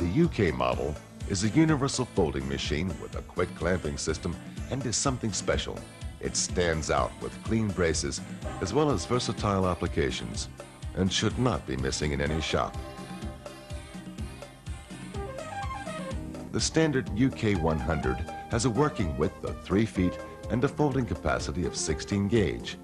The UK model is a universal folding machine with a quick clamping system and is something special. It stands out with clean braces as well as versatile applications and should not be missing in any shop. The standard UK 100 has a working width of 3 feet and a folding capacity of 16 gauge.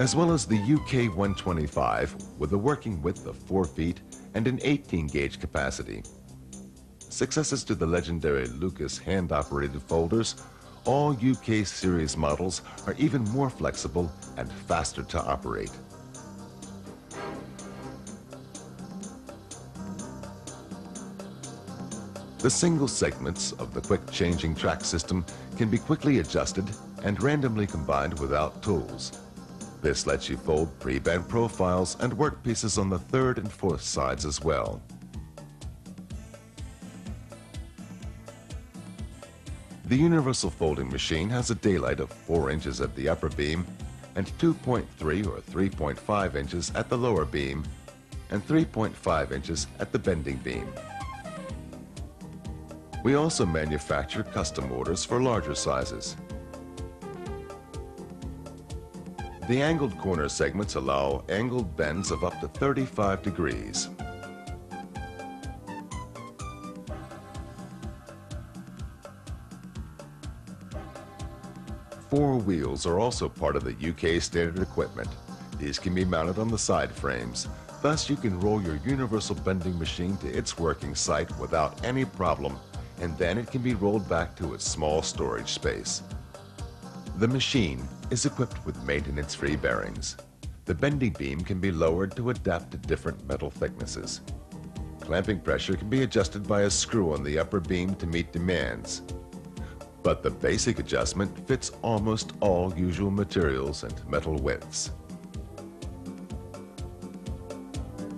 As well as the UK 125 with a working width of 4 feet and an 18 gauge capacity. Successors to the legendary Lucas hand-operated folders, all UK series models are even more flexible and faster to operate. The single segments of the quick changing track system can be quickly adjusted and randomly combined without tools. This lets you fold pre-bent profiles and workpieces on the third and fourth sides as well. The universal folding machine has a daylight of 4 inches at the upper beam and 2.3 or 3.5 inches at the lower beam and 3.5 inches at the bending beam. We also manufacture custom orders for larger sizes. The angled corner segments allow angled bends of up to 35 degrees. Four wheels are also part of the UK standard equipment. These can be mounted on the side frames. Thus, you can roll your universal bending machine to its working site without any problem, and then it can be rolled back to its small storage space. The machine is equipped with maintenance-free bearings. The bending beam can be lowered to adapt to different metal thicknesses. Clamping pressure can be adjusted by a screw on the upper beam to meet demands. But the basic adjustment fits almost all usual materials and metal widths.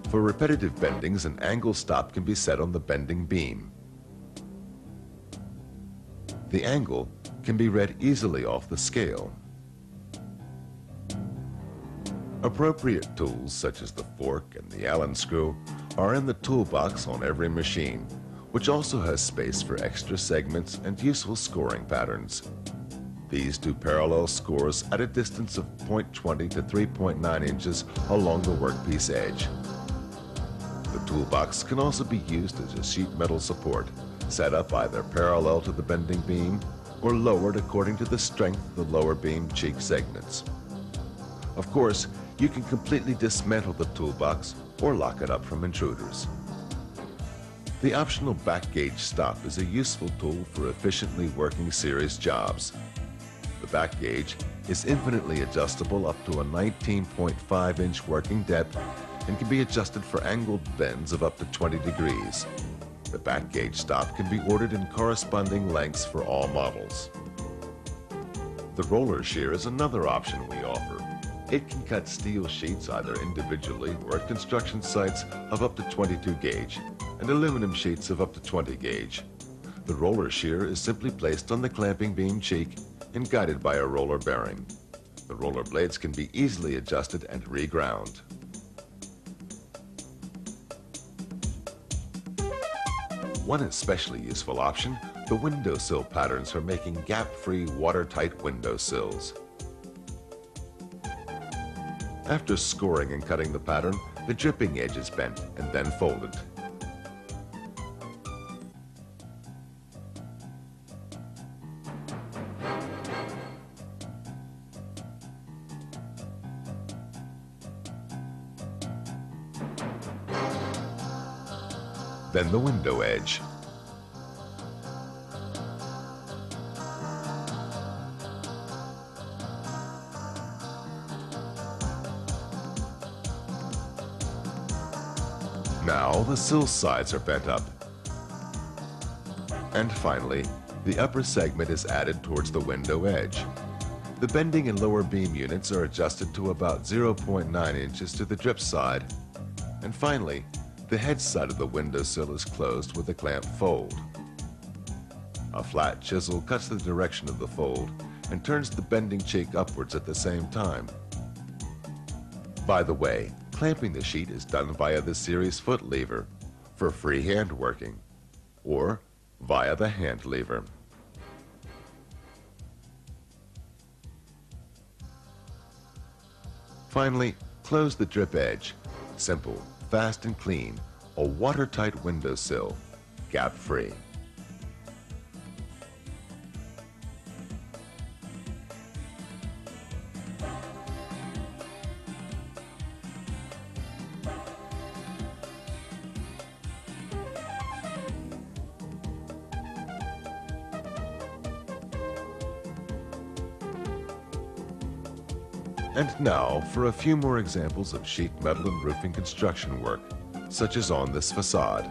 For repetitive bendings, an angle stop can be set on the bending beam. The angle can be read easily off the scale. Appropriate tools such as the fork and the Allen screw are in the toolbox on every machine, which also has space for extra segments and useful scoring patterns. These do parallel scores at a distance of 0.20 to 3.9 inches along the workpiece edge. The toolbox can also be used as a sheet metal support, set up either parallel to the bending beam or lowered according to the strength of the lower beam cheek segments. Of course, you can completely dismantle the toolbox or lock it up from intruders. The optional back gauge stop is a useful tool for efficiently working series jobs. The back gauge is infinitely adjustable up to a 19.5-inch working depth and can be adjusted for angled bends of up to 20 degrees. The back gauge stop can be ordered in corresponding lengths for all models. The roller shear is another option we offer. It can cut steel sheets either individually or at construction sites of up to 22 gauge and aluminum sheets of up to 20 gauge. The roller shear is simply placed on the clamping beam cheek and guided by a roller bearing. The roller blades can be easily adjusted and reground. One especially useful option, the windowsill patterns for making gap-free, watertight windowsills. After scoring and cutting the pattern, the dripping edge is bent and then folded. Then the window edge. Now the sill sides are bent up. And finally, the upper segment is added towards the window edge. The bending and lower beam units are adjusted to about 0.9 inches to the drip side. And finally, the head side of the windowsill is closed with a clamp fold. A flat chisel cuts the direction of the fold and turns the bending cheek upwards at the same time. By the way, clamping the sheet is done via the series foot lever for freehand working, or via the hand lever. Finally, close the drip edge. Simple, fast and clean, a watertight windowsill, gap-free. And now for a few more examples of sheet metal and roofing construction work, such as on this facade.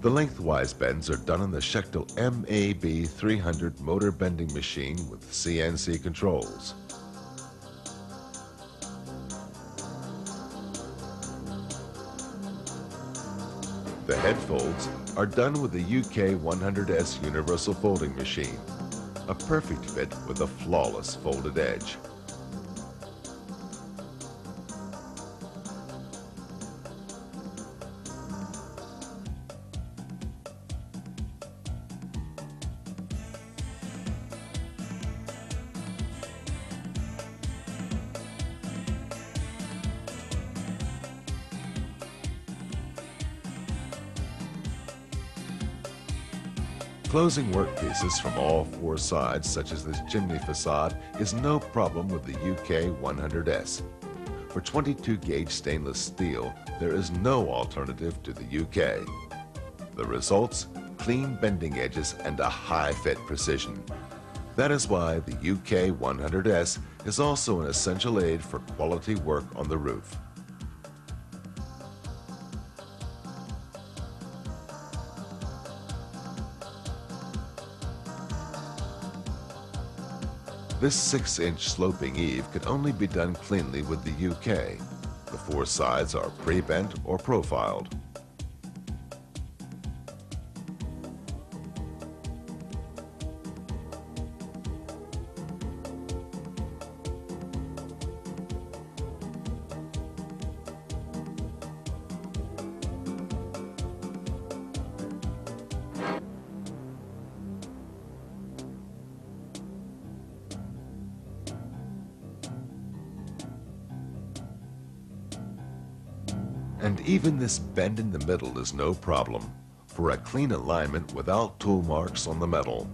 The lengthwise bends are done on the Schechtl MAB 300 motor bending machine with CNC controls. The head folds are done with the UK 100S universal folding machine, a perfect fit with a flawless folded edge. Closing workpieces from all four sides, such as this chimney facade, is no problem with the UK 100S. For 22 gauge stainless steel, there is no alternative to the UK. The results? Clean bending edges and a high fit precision. That is why the UK 100S is also an essential aid for quality work on the roof. This 6-inch sloping eave can only be done cleanly with the UK. The four sides are pre-bent or profiled. And even this bend in the middle is no problem for a clean alignment without tool marks on the metal.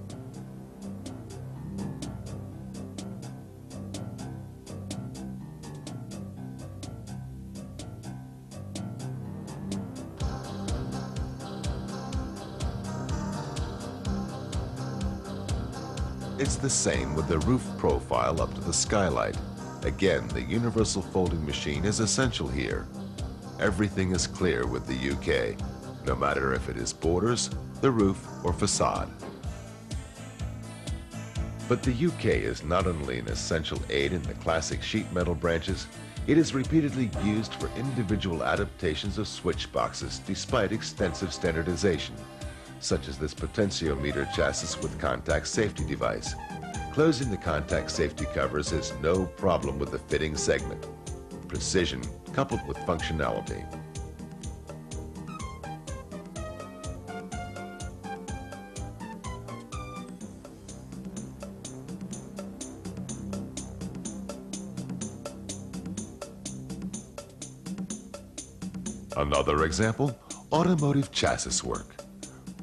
It's the same with the roof profile up to the skylight. Again, the universal folding machine is essential here. Everything is clear with the UK, no matter if it is borders, the roof, or facade. But the UK is not only an essential aid in the classic sheet metal branches, it is repeatedly used for individual adaptations of switch boxes despite extensive standardization, such as this potentiometer chassis with contact safety device. Closing the contact safety covers is no problem with the fitting segment. Precision coupled with functionality. Another example, automotive chassis work.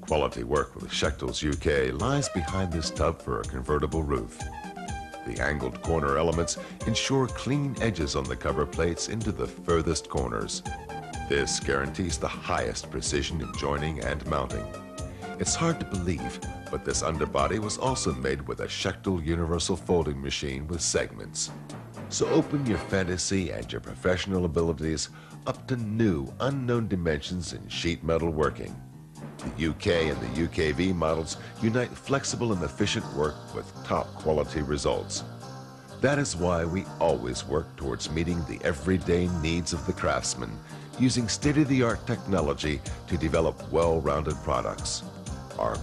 Quality work with Schechtl UK lies behind this tub for a convertible roof. The angled corner elements ensure clean edges on the cover plates into the furthest corners. This guarantees the highest precision in joining and mounting. It's hard to believe, but this underbody was also made with a Schechtl universal folding machine with segments. So open your fantasy and your professional abilities up to new, unknown dimensions in sheet metal working. The UK and the UKV models unite flexible and efficient work with top quality results. That is why we always work towards meeting the everyday needs of the craftsman, using state-of-the-art technology to develop well-rounded products. Our